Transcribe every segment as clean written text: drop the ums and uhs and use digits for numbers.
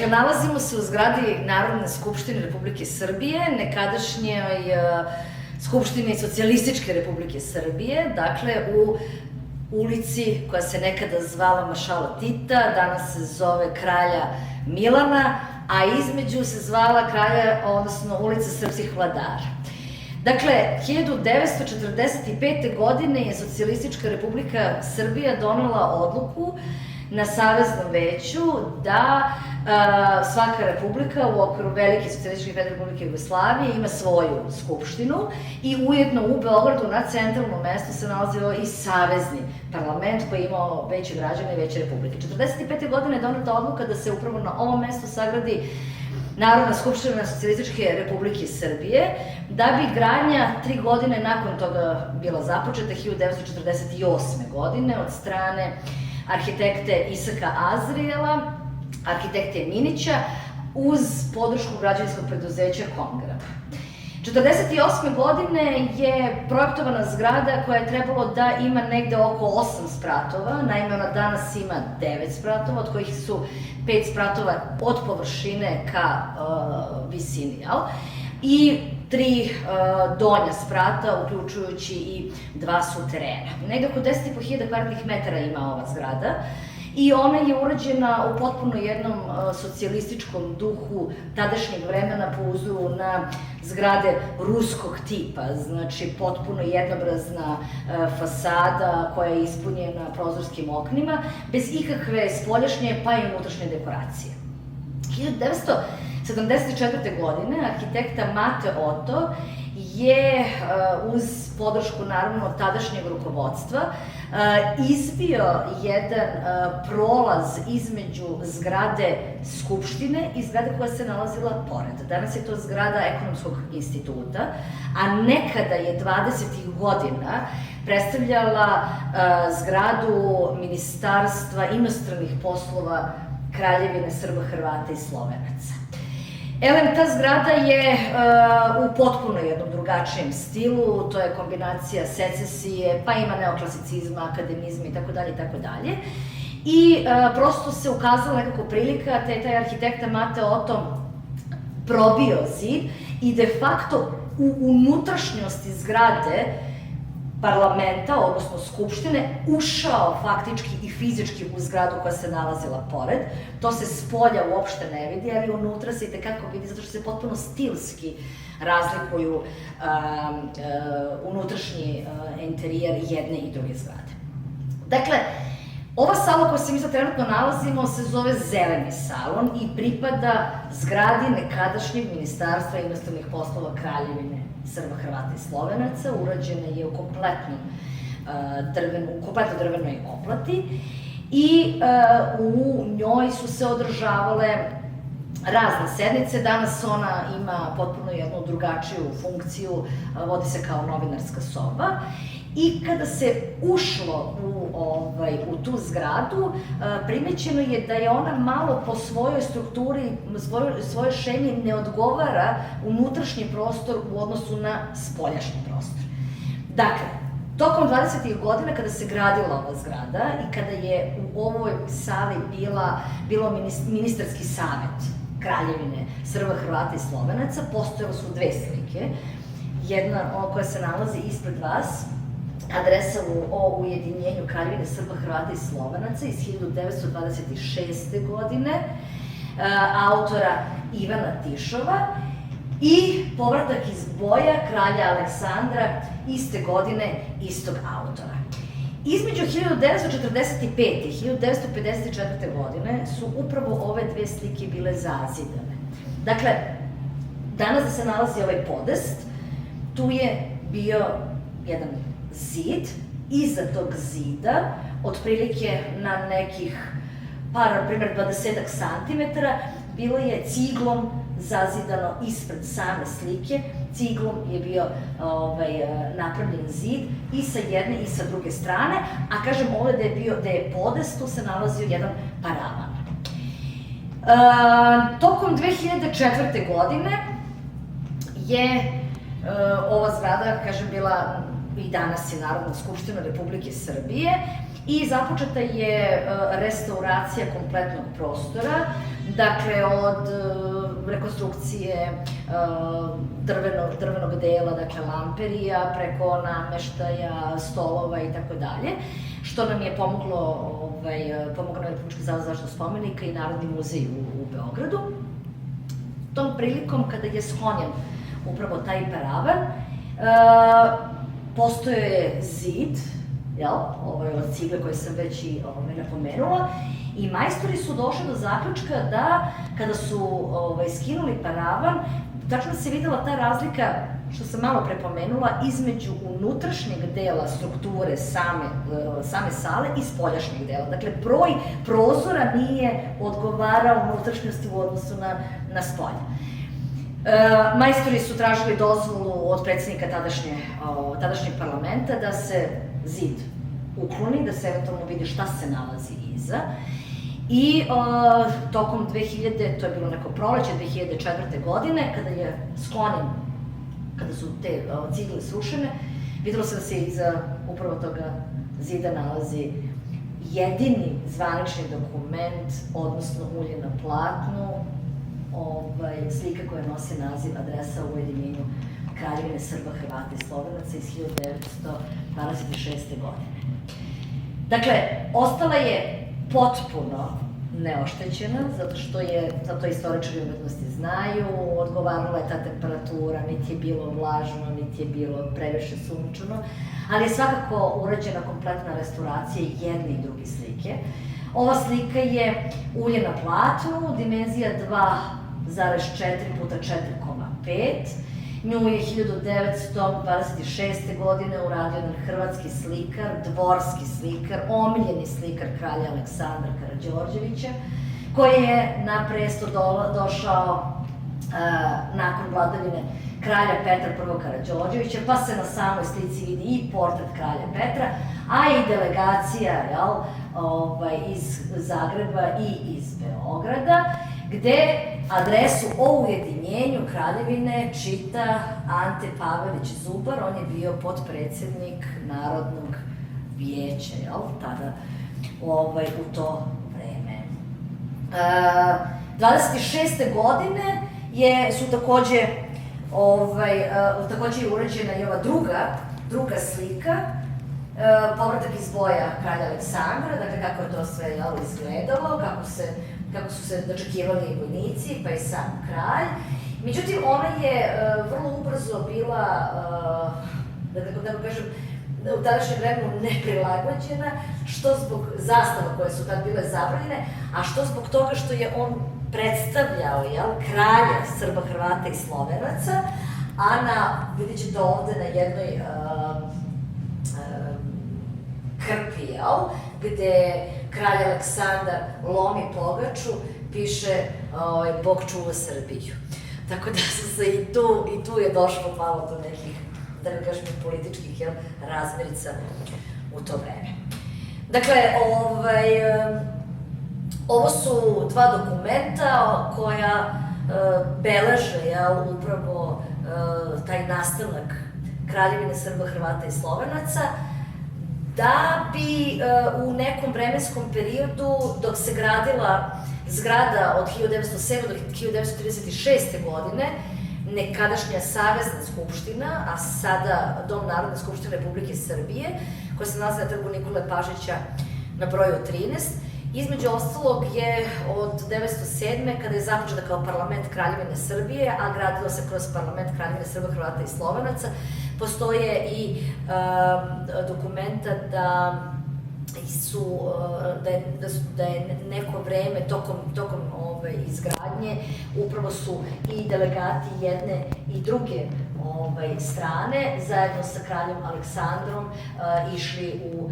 Dakle, nalazimo se u zgradi Narodne skupštine Republike Srbije, nekadašnjoj Skupštini Socijalističke Republike Srbije, dakle u ulici koja se nekada zvala Maršala Tita, danas se zove Kralja Milana, a između se zvala odnosno ulica Srpskih vladara. Dakle, 1945. godine je Socijalistička Republika Srbija donela odluku na Saveznom veću da svaka republika u okviru Velike Socijalističke Federativne Jugoslavije ima svoju skupštinu i ujedno u Beogradu na centralnom mestu se nalazio i Savezni parlament koji je imao veće građane i veće republike. 1945. godine je doneta odluka da se upravo na ovom mestu sagradi Narodna skupština Socijalističke Republike Srbije, da bi gradnja 3 godine nakon toga bila započeta 1948. godine od strane arhitekte Isaka Azrijela, arhitekte Minića, uz podršku građevinskog preduzeća Kongrad. 1948. godine je projektovana zgrada koja je trebalo da ima negde oko 8 spratova, naime ona danas ima 9 spratova, od kojih su 5 spratova od površine ka visini, jel? I 3 donja sprata, uključujući i 2 suterena. Negde oko 10.500 kvadratnih metara ima ova zgrada i ona je urađena u potpuno jednom socijalističkom duhu tadašnjeg vremena po uzoru na zgrade ruskog tipa, znači potpuno jednobrazna fasada koja je ispunjena prozorskim oknima, bez ikakve spoljašnje pa i unutrašnje dekoracije. 1974. godine arhitekta Mate Oto je uz podršku naravno tadašnjeg rukovodstva izbio jedan prolaz između zgrade Skupštine i zgrade koja se nalazila pored. Danas je to zgrada Ekonomskog instituta, a nekada je 20. godina predstavljala zgradu Ministarstva inostranih poslova Kraljevine Srba, Hrvata i Slovenaca. Elem, ta zgrada je u potpuno jednom drugačijem stilu, to je kombinacija secesije, pa ima neoklasicizma, akademizma itd. I prosto se ukazala nekako prilika, te je taj arhitekta Mate Oto probio zid i de facto u unutrašnjosti zgrade parlamenta, odnosno Skupštine, ušao faktički i fizički u zgradu koja se nalazila pored. To se spolja uopšte ne vidi, ali unutra se i tekako vidi, zato što se potpuno stilski razlikuju unutrašnji interijer jedne i druge zgrade. Dakle, ova sala koja se mi sad trenutno nalazimo se zove Zeleni salon i pripada zgradi nekadašnjeg Ministarstva inostranih poslova Kraljevine Srba, Hrvata i Slovenaca. Urađena je u kompletnoj drvenoj oplati i u njoj su se održavale razne sednice. Danas ona ima potpuno jednu drugačiju funkciju, vodi se kao novinarska soba. I kada se ušlo u tu zgradu, primećeno je da je ona malo po svojoj strukturi, svojoj šemi ne odgovara unutrašnji prostor u odnosu na spoljašnji prostor. Dakle, tokom 20. godina kada se gradila ova zgrada i kada je u ovoj sali bilo ministarski savet Kraljevine Srba, Hrvata i Slovenaca, postojale su 2 slike. Jedna koja se nalazi ispred vas, adresa o ujedinjenju Kraljevine Srba, Hrvata i Slovenaca iz 1926. godine, autora Ivana Tišova, i Povratak iz boja kralja Aleksandra iste godine istog autora. Između 1945. i 1954. godine su upravo ove 2 slike bile zazidane. Dakle, danas da se nalazi ovaj podest, tu je bio jedan zid, iza tog zida, otprilike na nekih na primjer 20 santimetara, bilo je ciglom zazidano ispred same slike, ciglom je bio napravljen zid i sa jedne i sa druge strane, a kažem ovde da je podest, tu se nalazio jedan paravan. Tokom 2004. godine je ova zgrada, kažem, bila i danas je Narodna skupština Republike Srbije i započeta je restauracija kompletnog prostora. dakle od rekonstrukcije drvenog dela, dakle lamperija, preko nameštaja, stolova i tako dalje, što nam je pomoglo nam je Republički zavod za zaštitu spomenika i Narodni muzej u Beogradu. Tom prilikom, kada je sklonjen upravo taj paravan, postojao je zid, od cigle koje sam već i napomenula, i majstori su došli do zaključka da, kada su skinuli paravan, tačno se videla ta razlika, što sam malo prepomenula, između unutrašnjeg dela strukture same sale i spoljašnjeg dela. Dakle, broj prozora nije odgovarao unutrašnjosti u odnosu na spolje. Majstori su tražili dozvolu od predsednika tadašnjeg parlamenta da se zid ukloni, da se eventualno vidi šta se nalazi iza. I tokom 2000, to je bilo neko proleće 2004. godine, kada je sklonjen, kada su te cigle srušene, videlo se da se iza upravo toga zida nalazi jedini zvanični dokument, odnosno ulje na platnu, slika koja nosi naziv adresa u ujedinjenju Kraljevine Srba, Hrvata i Slovenaca iz 1926. godine. Dakle, ostala je potpuno neoštećena, zato istoričari umetnosti znaju, odgovarala je ta temperatura, niti je bilo vlažno, niti je bilo previše sunčano, ali je svakako urađena kompletna restauracija jedne i druge slike. Ova slika je ulje na platnu, dimenzija 2,4 puta 4,5. Nju je 1926. godine uradio jedan hrvatski slikar, dvorski slikar, omiljeni slikar kralja Aleksandra Karađorđevića, koji je na presto došao nakon vladavine kralja Petra I. Karađorđevića, pa se na samoj slici vidi i portret kralja Petra, a i delegacija iz Zagreba i iz Beograda, gde adresu o ujedinjenju Kraljevine čita Ante Pavelić Zubar, on je bio potpredsednik Narodnog vijeća, tada u to vreme. 26. godine su takođe urađena i ova druga slika, povratak iz boja kralja Aleksandra, dakle kako je to sve izgledalo, kako su se dočekivali i vojnici, pa i sam kralj. Međutim, ona je vrlo ubrzo bila, da kažem, u tadašnjem vremenu neprilagođena, što zbog zastava koje su tad bile zabranjene, a što zbog toga što je on predstavljao kralja Srba, Hrvata i Slovenaca, a vidjet ćete ovde na jednoj krpi, gde kralj Aleksandar lomi pogaču, piše Bog čuva Srbiju. Tako da se i tu je došlo malo do nekih, da ne kažem, političkih razmirica u to vreme. Dakle, ovo su dva dokumenta koja beleže upravo taj nastanak Kraljevine Srba, Hrvata i Slovenaca, da bi u nekom vremenskom periodu, dok se gradila zgrada od 1907. do 1936. godine, nekadašnja Savezna skupština, a sada Dom Narodne skupštine Republike Srbije, koja se nalazi na trgu Nikole Pašića na broju 13, između ostalog je od 1907. kada je započeta kao parlament Kraljevine Srbije, a gradilo se kroz parlament Kraljevine Srba, Hrvata i Slovenaca, postoje i dokumenta da je neko vreme tokom izgradnje upravo su i delegati jedne i druge strane zajedno sa kraljem Aleksandrom išli u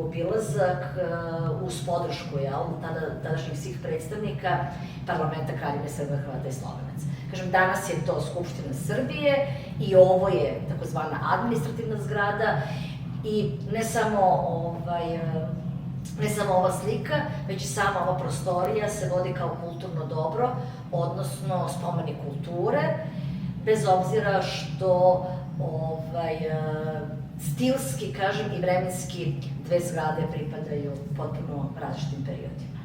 obilazak uz podršku tadašnjih svih predstavnika parlamenta Kraljevine Srba, Hrvata i Slovenaca. Kažem, danas je to Skupština Srbije i ovo je takozvana administrativna zgrada i ne samo ova slika, već i sama ova prostorija se vodi kao kulturno dobro, odnosno spomenik kulture, bez obzira što stilski, kažem, i vremenski dve zgrade pripadaju potpuno različitim periodima.